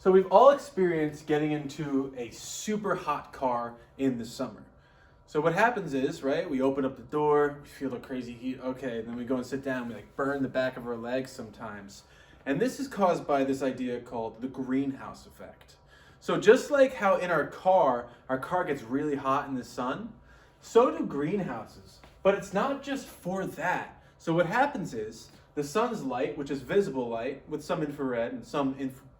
So we've all experienced getting into a super hot car in the summer. So what happens is, right, we open up the door, we feel the crazy heat, okay, then we go and sit down, we like burn the back of our legs sometimes. And this is caused by this idea called the greenhouse effect. So just like how in our car gets really hot in the sun, so do greenhouses. But it's not just for that. So what happens is the sun's light, which is visible light with some infrared and some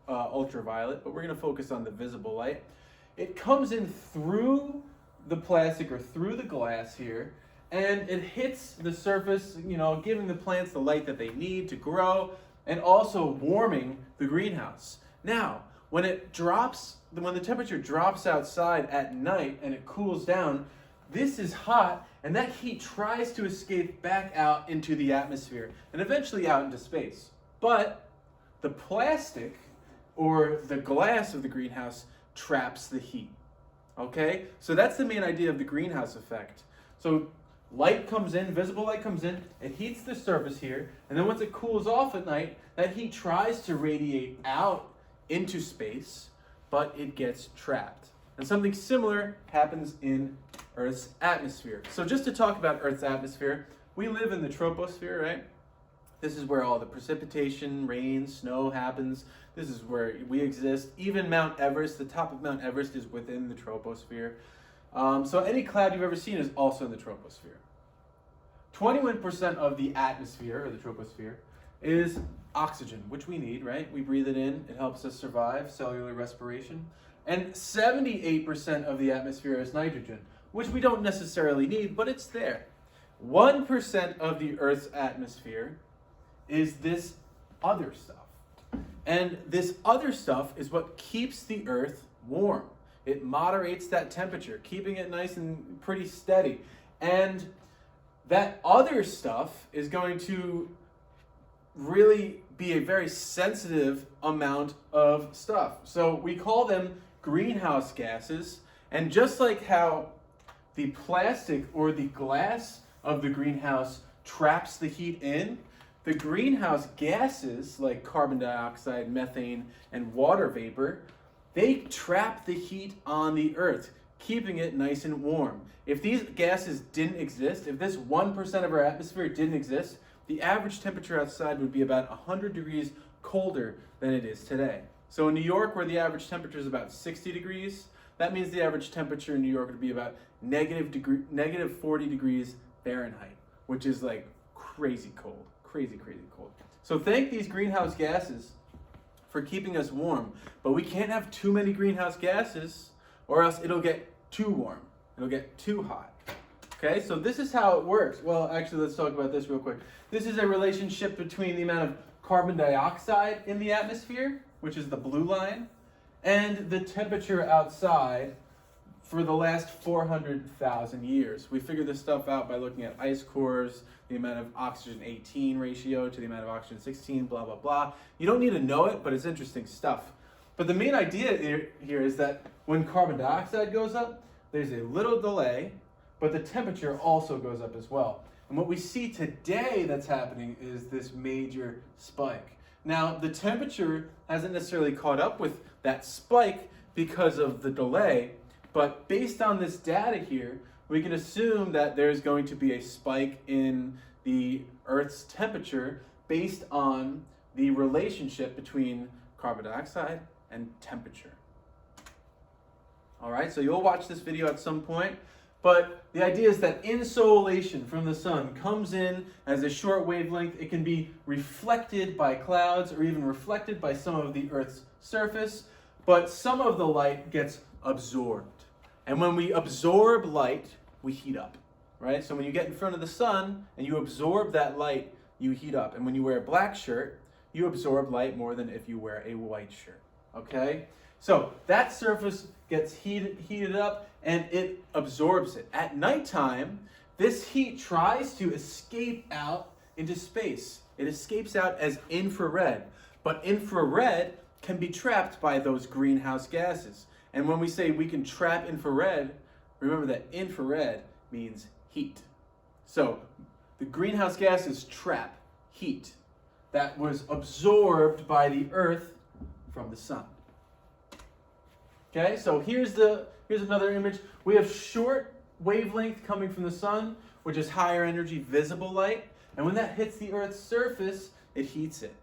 ultraviolet, but we're going to focus on the visible light. It comes in through the plastic or through the glass here, and it hits the surface, giving the plants the light that they need to grow and also warming the greenhouse. Now, when the temperature drops outside at night and it cools down, this is hot, and that heat tries to escape back out into the atmosphere and eventually out into space. But the plastic or the glass of the greenhouse traps the heat. Okay? So that's the main idea of the greenhouse effect. So light comes in, visible light comes in, it heats the surface here, and then once it cools off at night, that heat tries to radiate out into space, but it gets trapped. And something similar happens in Earth's atmosphere. So just to talk about Earth's atmosphere, we live in the troposphere, right? This is where all the precipitation, rain, snow happens. This is where we exist. Even Mount Everest, the top of Mount Everest is within the troposphere. So any cloud you've ever seen is also in the troposphere. 21% of the atmosphere, or the troposphere, is oxygen, which we need, right? We breathe it in, it helps us survive, cellular respiration. And 78% of the atmosphere is nitrogen, which we don't necessarily need, but it's there. 1% of the Earth's atmosphere is this other stuff. And this other stuff is what keeps the Earth warm. It moderates that temperature, keeping it nice and pretty steady. And that other stuff is going to really be a very sensitive amount of stuff. So we call them greenhouse gases. And just like how the plastic or the glass of the greenhouse traps the heat in, the greenhouse gases like carbon dioxide, methane, and water vapor, they trap the heat on the Earth, keeping it nice and warm. If these gases didn't exist, if this 1% of our atmosphere didn't exist, the average temperature outside would be about 100 degrees colder than it is today. So in New York, where the average temperature is about 60 degrees, that means the average temperature in New York would be about negative 40 degrees Fahrenheit, which is like crazy cold. Crazy cold. So thank these greenhouse gases for keeping us warm, but we can't have too many greenhouse gases or else it'll get too warm. It'll get too hot. Okay, so this is how it works. Well, actually, let's talk about this real quick. This is a relationship between the amount of carbon dioxide in the atmosphere, which is the blue line, and the temperature outside for the last 400,000 years. We figured this stuff out by looking at ice cores, the amount of oxygen 18 ratio to the amount of oxygen 16, blah, blah, blah. You don't need to know it, but it's interesting stuff. But the main idea here is that when carbon dioxide goes up, there's a little delay, but the temperature also goes up as well. And what we see today that's happening is this major spike. Now, the temperature hasn't necessarily caught up with that spike because of the delay, but based on this data here, we can assume that there's going to be a spike in the Earth's temperature based on the relationship between carbon dioxide and temperature. All right, so you'll watch this video at some point, but the idea is that insolation from the sun comes in as a short wavelength. It can be reflected by clouds or even reflected by some of the Earth's surface, but some of the light gets absorbed. And when we absorb light, we heat up, right? So when you get in front of the sun and you absorb that light, you heat up. And when you wear a black shirt, you absorb light more than if you wear a white shirt, okay? So that surface gets heated up and it absorbs it. At nighttime, this heat tries to escape out into space. It escapes out as infrared, but infrared can be trapped by those greenhouse gases. And when we say we can trap infrared, remember that infrared means heat. So the greenhouse gases trap heat that was absorbed by the Earth from the sun. Okay, so here's another image. We have short wavelength coming from the sun, which is higher energy visible light. And when that hits the Earth's surface, it heats it.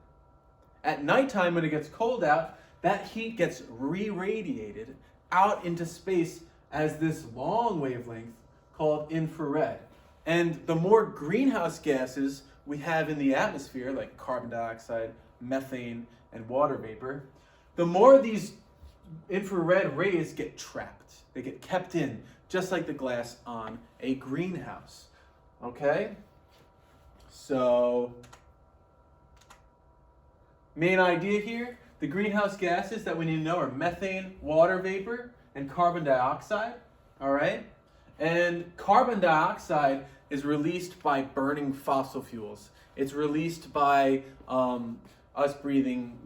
At nighttime, when it gets cold out, that heat gets re-radiated out into space as this long wavelength called infrared. And the more greenhouse gases we have in the atmosphere, like carbon dioxide, methane, and water vapor, the more these infrared rays get trapped. They get kept in, just like the glass on a greenhouse. Okay? So, main idea here, the greenhouse gases that we need to know are methane, water vapor, and carbon dioxide. All right? And carbon dioxide is released by burning fossil fuels. It's released by us breathing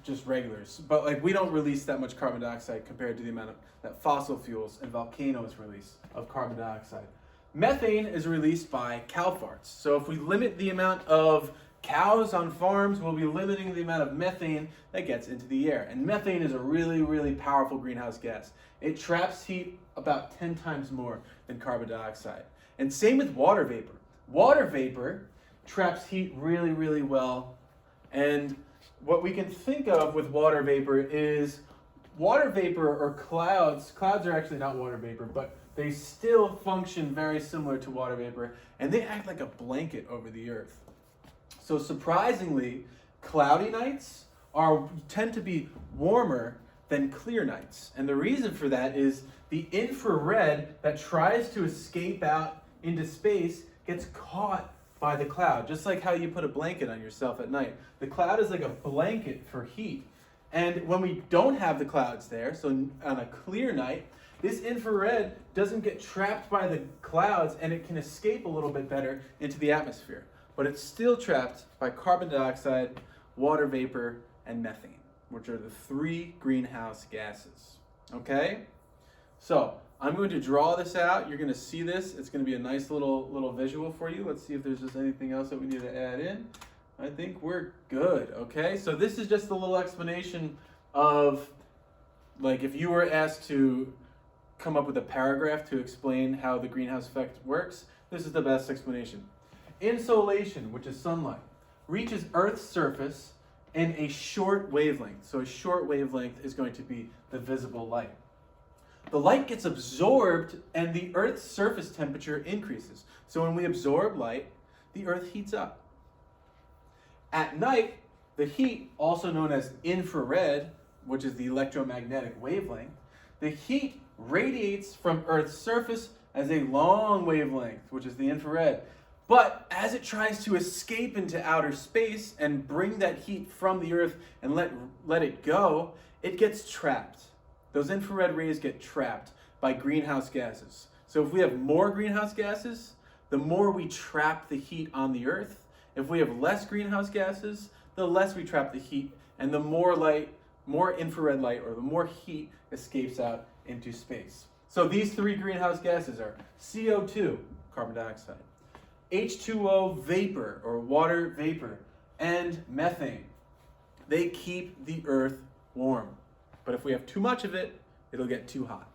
just regulars. But like we don't release that much carbon dioxide compared to the amount that fossil fuels and volcanoes release of carbon dioxide. Methane is released by cow farts. So if we limit the amount of cows on farms, we'll be limiting the amount of methane that gets into the air. And methane is a really, really powerful greenhouse gas. It traps heat about 10 times more than carbon dioxide. And same with water vapor. Water vapor traps heat really, really well. And what we can think of with water vapor is water vapor or clouds. Clouds are actually not water vapor, but they still function very similar to water vapor, and they act like a blanket over the earth. So surprisingly, cloudy nights tend to be warmer than clear nights. And the reason for that is the infrared that tries to escape out into space gets caught by the cloud, just like how you put a blanket on yourself at night. The cloud is like a blanket for heat. And when we don't have the clouds there, so on a clear night, this infrared doesn't get trapped by the clouds and it can escape a little bit better into the atmosphere. But it's still trapped by carbon dioxide, water vapor, and methane, which are the three greenhouse gases. Okay? So I'm going to draw this out. You're going to see this. It's going to be a nice little visual for you. Let's see if there's just anything else that we need to add in. I think we're good. Okay? So this is just a little explanation of, like, if you were asked to come up with a paragraph to explain how the greenhouse effect works, this is the best explanation. Insolation, which is sunlight, reaches Earth's surface in a short wavelength. So a short wavelength is going to be the visible light. The light gets absorbed and the Earth's surface temperature increases. So when we absorb light, the Earth heats up. At night, the heat, also known as infrared, which is the electromagnetic wavelength, the heat radiates from Earth's surface as a long wavelength, which is the infrared. But as it tries to escape into outer space and bring that heat from the Earth and let it go, it gets trapped. Those infrared rays get trapped by greenhouse gases. So if we have more greenhouse gases, the more we trap the heat on the Earth. If we have less greenhouse gases, the less we trap the heat, and the more infrared light, or the more heat escapes out into space. So these three greenhouse gases are CO2, carbon dioxide, H2O vapor, or water vapor, and methane. They keep the Earth warm. But if we have too much of it, it'll get too hot.